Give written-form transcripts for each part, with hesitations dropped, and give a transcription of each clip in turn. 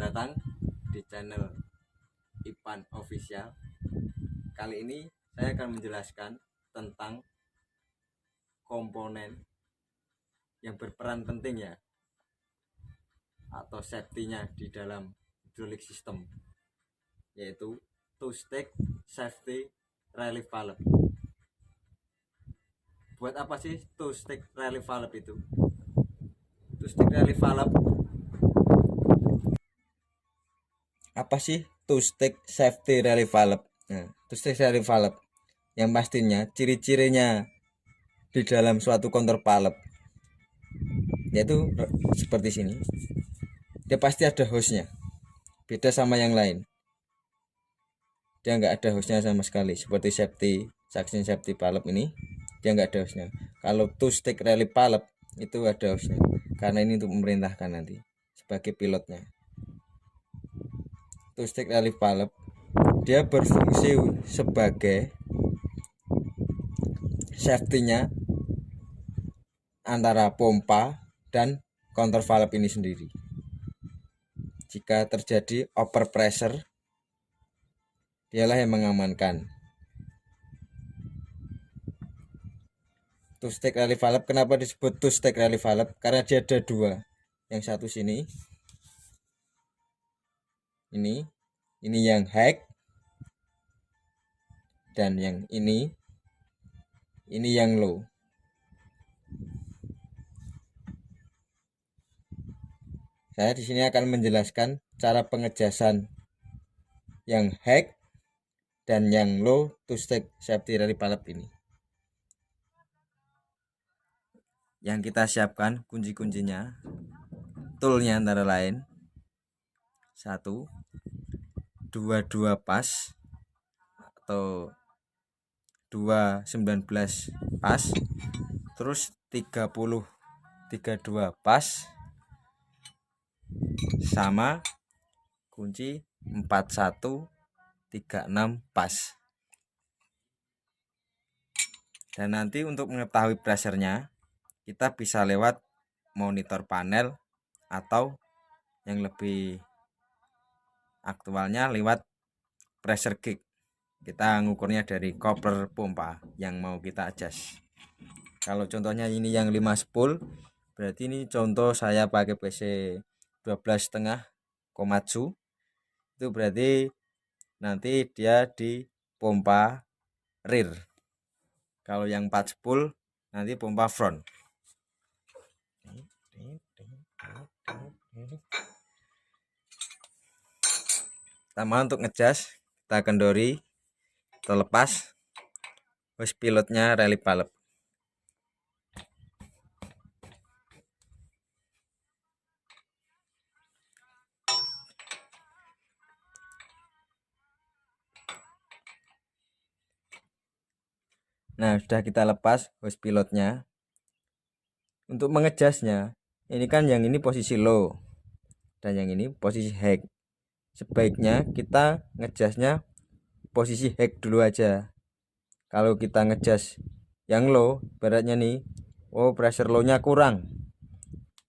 Selamat datang di channel Ipan Official. Kali ini saya akan menjelaskan tentang komponen yang berperan penting ya, atau safety-nya di dalam hydraulic system, yaitu two-stage safety relief valve. Buat apa sih two-stage relief valve itu? Two-stage relief valve apa sih two-stage safety relief valve? Nah, two-stage relief valve yang pastinya ciri-cirinya di dalam suatu counter valve yaitu seperti sini. Dia pasti ada hostnya, beda sama yang lain. Dia nggak ada hostnya sama sekali. Seperti suction safety valve ini, dia nggak ada hostnya. Kalau two-stage relief valve itu ada hostnya, karena ini untuk memerintahkan nanti sebagai pilotnya. Two-stage relief valve dia berfungsi sebagai safety-nya antara pompa dan counter valve ini sendiri. Jika terjadi overpressure, dialah yang mengamankan. Two-stage relief valve, kenapa disebut two-stage relief valve? Karena dia ada dua. Yang satu sini, ini yang high, dan yang ini yang low. Saya di sini akan menjelaskan cara pengejasan yang high dan yang low two-stage safety relief valve ini. Yang kita siapkan kunci-kuncinya, toolnya antara lain 1, 22 pas atau 219 pas, terus 32 pas, sama kunci 4136 pas. Dan nanti untuk mengetahui pressure-nya kita bisa lewat monitor panel atau yang lebih aktualnya lewat pressure gauge. Kita ngukurnya dari koper pompa yang mau kita adjust. Kalau contohnya ini yang 5 spool, berarti ini contoh saya pakai PC 12,5 Komatsu. Itu berarti nanti dia di pompa rear. Kalau yang 4 spool nanti pompa front. Pertama untuk ngecas, kita kendori terlepas hose pilotnya relief valve. Nah, sudah kita lepas hose pilotnya. Untuk mengejasnya, ini kan yang ini posisi low dan yang ini posisi high. Sebaiknya kita ngejasnya posisi high dulu aja. Kalau kita ngejas yang low, beratnya nih, pressure low-nya kurang.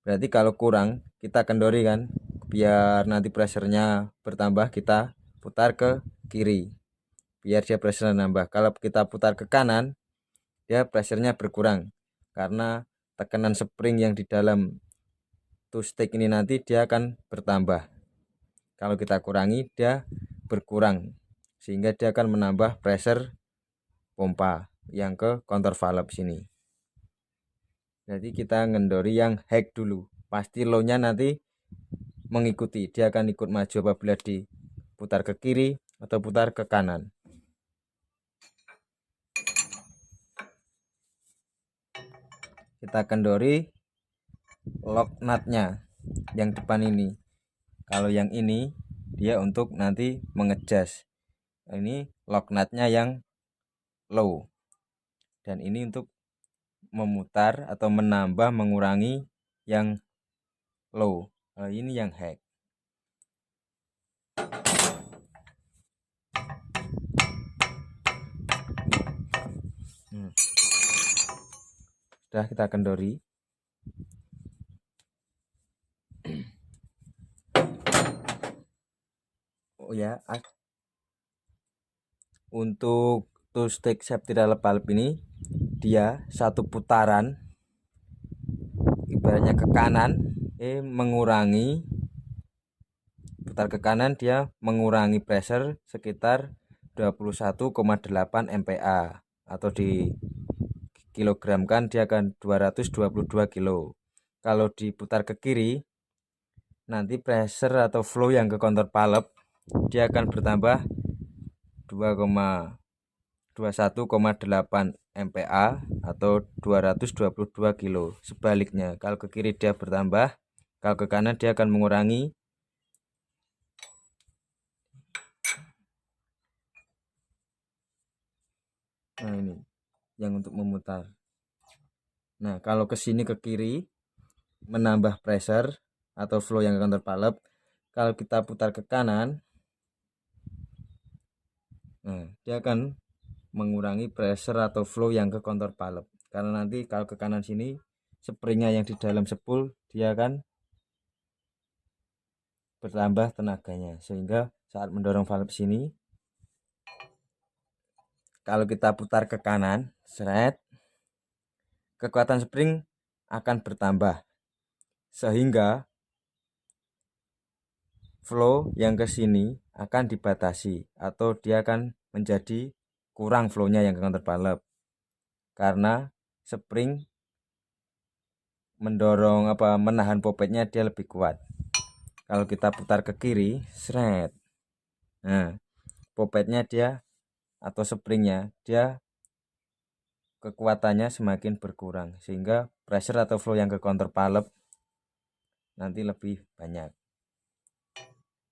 Berarti kalau kurang, kita kendori kan, biar nanti pressure-nya bertambah, kita putar ke kiri biar dia pressure nambah. Kalau kita putar ke kanan, dia pressure-nya berkurang karena tekanan spring yang di dalam two-stage ini nanti dia akan bertambah. Kalau kita kurangi, dia berkurang sehingga dia akan menambah pressure pompa yang ke counter valve sini. Jadi kita ngendori yang high dulu, pasti low-nya nanti mengikuti, dia akan ikut maju apabila diputar ke kiri atau putar ke kanan. Kita kendori lock nutnya yang depan ini. Kalau yang ini dia untuk nanti mengejas. Ini lock nutnya yang low, dan ini untuk memutar atau menambah mengurangi yang low. Ini yang high. Sudah kita kendori. Oh ya, untuk two stick safety relief valve ini dia satu putaran ibaratnya ke kanan mengurangi, putar ke kanan dia mengurangi pressure sekitar 21,8 MPa atau di kilogramkan dia akan 222 kilo. Kalau diputar ke kiri nanti pressure atau flow yang ke kontur valve dia akan bertambah 21,8 MPa atau 222 kilo. Sebaliknya, kalau ke kiri dia bertambah, kalau ke kanan dia akan mengurangi. Nah, ini yang untuk memutar. Nah, kalau ke sini ke kiri menambah pressure atau flow yang ke kontur valve. Kalau kita putar ke kanan, nah, dia akan mengurangi pressure atau flow yang ke kontur valve. Karena nanti kalau ke kanan sini springnya yang di dalam spool dia akan bertambah tenaganya, sehingga saat mendorong valve sini kalau kita putar ke kanan, seret, kekuatan spring akan bertambah sehingga flow yang ke sini akan dibatasi atau dia akan menjadi kurang flownya yang ke kontur valve karena spring mendorong menahan popetnya dia lebih kuat. Kalau kita putar ke kiri, seret, nah popetnya dia atau springnya dia kekuatannya semakin berkurang sehingga pressure atau flow yang ke kontur valve nanti lebih banyak.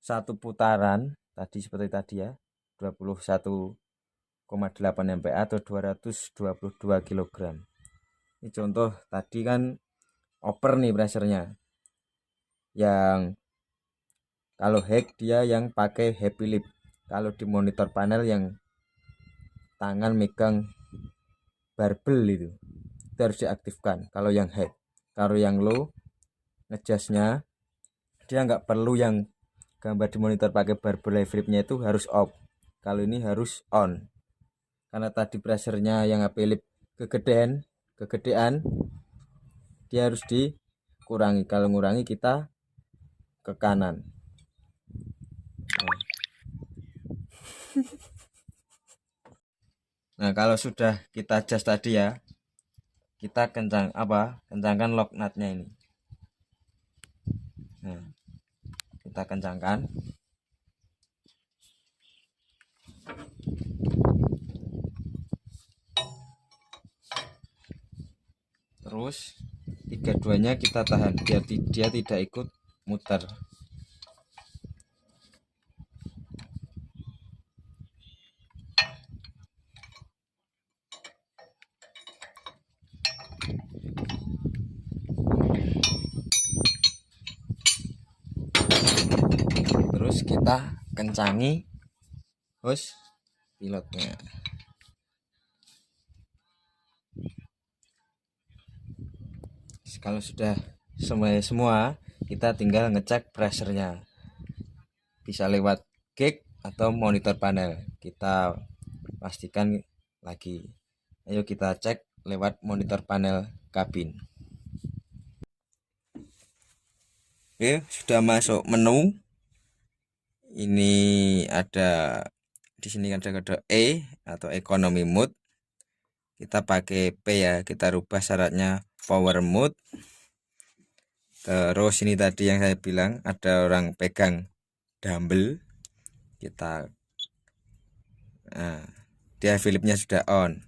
Satu putaran tadi seperti tadi ya, 21,8 MPa atau 222 kg. Ini contoh tadi kan over nih pressernya. Yang kalau hack dia yang pakai happy lip. Kalau di monitor panel yang tangan megang barbel itu harus diaktifkan kalau yang hack. Kalau yang low ngejasnya dia nggak perlu yang gambar di monitor pakai barbel flipnya itu harus off. Kalau ini harus on karena tadi pressernya yang HP lip kegedean dia harus dikurangi. Kalau ngurangi kita ke kanan. Nah kalau sudah kita adjust tadi ya, kita kencangkan lock nutnya ini. Nah, kita kencangkan. Terus tiga-duanya kita tahan biar dia tidak ikut muter. Terus kita kencangi hose pilotnya. Kalau sudah semua kita tinggal ngecek pressernya, bisa lewat gauge atau monitor panel. Kita pastikan lagi. Ayo kita cek lewat monitor panel kabin. Oke, sudah masuk menu. Ini ada di sini ada kode E atau economy mode. Kita pakai P ya, kita rubah syaratnya power mode. Terus ini tadi yang saya bilang ada orang pegang dumbbell, kita dia Philipsnya sudah on,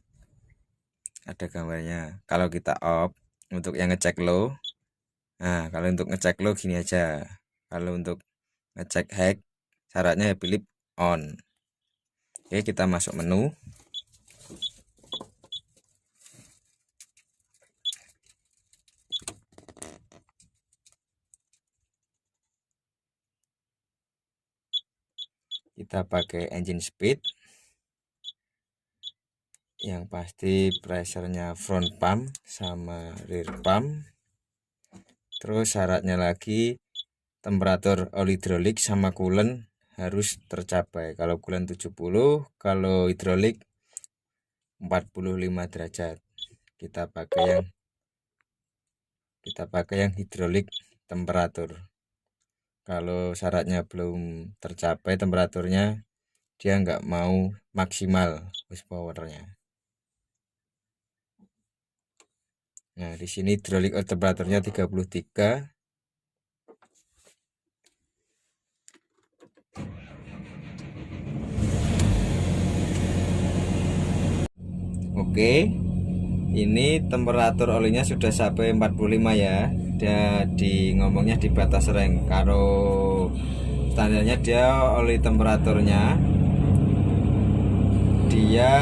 ada gambarnya. Kalau kita off untuk yang ngecek low, nah kalau untuk ngecek low gini aja. Kalau untuk ngecek high syaratnya ya Philip on. Oke, kita masuk menu. Kita pakai engine speed, yang pasti pressernya front pump sama rear pump. Terus syaratnya lagi temperatur oli hidrolik sama coolant harus tercapai. Kalau bulan 70, kalau hidrolik 45 derajat. Kita pakai yang hidrolik temperatur. Kalau syaratnya belum tercapai temperaturnya, dia nggak mau maksimal horsepowernya. Nah, di sini hidrolik temperaturnya 33. Oke, ini temperatur olinya sudah sampai 45 ya. Dia ngomongnya di batas range. Kalau standarnya dia oli temperaturnya dia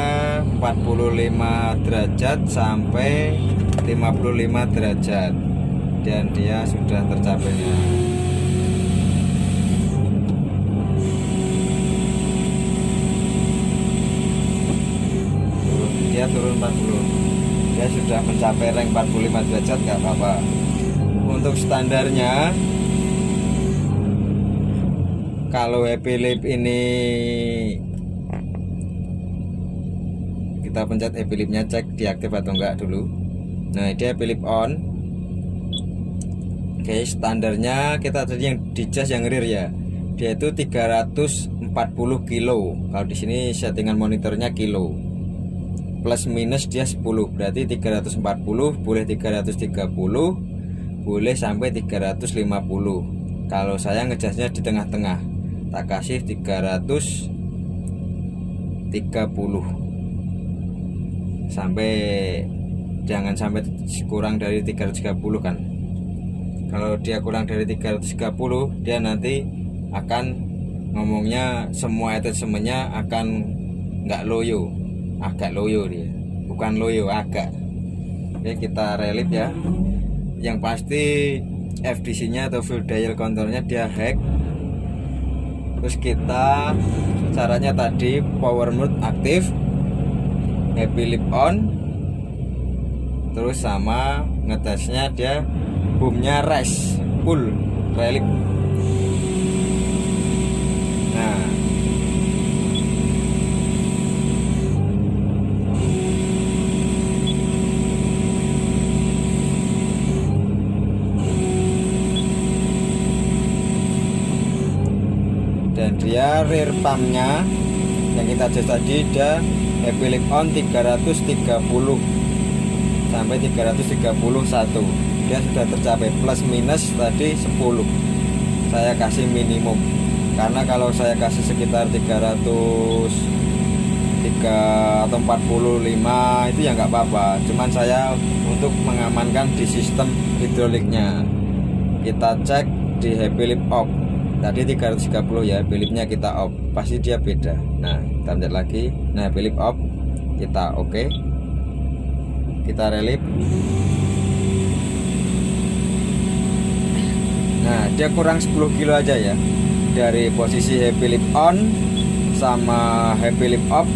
45 derajat sampai 55 derajat, dan dia sudah tercapainya. Dia turun 40, dia sudah mencapai rank 45 derajat, nggak apa-apa. Untuk standarnya, kalau happy lip ini kita pencet happy lipnya, cek diaktif atau enggak dulu. Nah, dia happy lip on. Oke, standarnya kita tadi yang di jas yang rear ya, dia itu 340 kilo. Kalau di sini settingan monitornya kilo. Plus minus dia 10, berarti 340, boleh 330, boleh sampai 350. Kalau saya ngejasnya di tengah-tengah, tak kasih 330, sampai jangan sampai kurang dari 330 kan. Kalau dia kurang dari 330, dia nanti akan ngomongnya semua attachmentnya akan nggak loyo, agak loyo dia, bukan loyo, agak. Oke, kita relate ya. Yang pasti FDC nya atau fuel dial controlnya dia hack. Terus kita caranya tadi power mode aktif, happy lip on, terus sama ngetesnya dia boomnya res full relic. Nah, dan dia rear pumpnya yang kita adjust tadi, dia happy lip on 330 sampai 331. Dia sudah tercapai. Plus minus tadi 10, saya kasih minimum, karena kalau saya kasih sekitar 303 atau 45 itu ya nggak apa-apa, cuman saya untuk mengamankan di sistem hidroliknya. Kita cek di happy lip off, tadi 330 ya, happy lipnya kita off, pasti dia beda. Nah, kita pencet lagi, nah happy lip off, kita oke. Kita relip. Nah, dia kurang 10 kilo aja ya, dari posisi happy lip on sama happy lip off,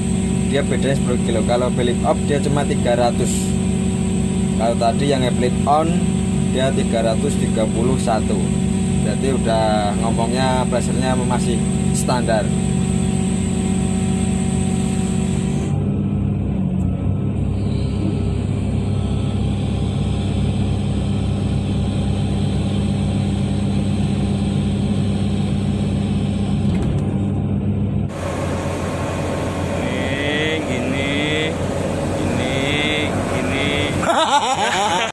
dia bedanya 10 kilo. Kalau happy lip off dia cuma 300. Kalau tadi yang happy lip on dia 331. Berarti udah ngomongnya pressure-nya masih standar. Gini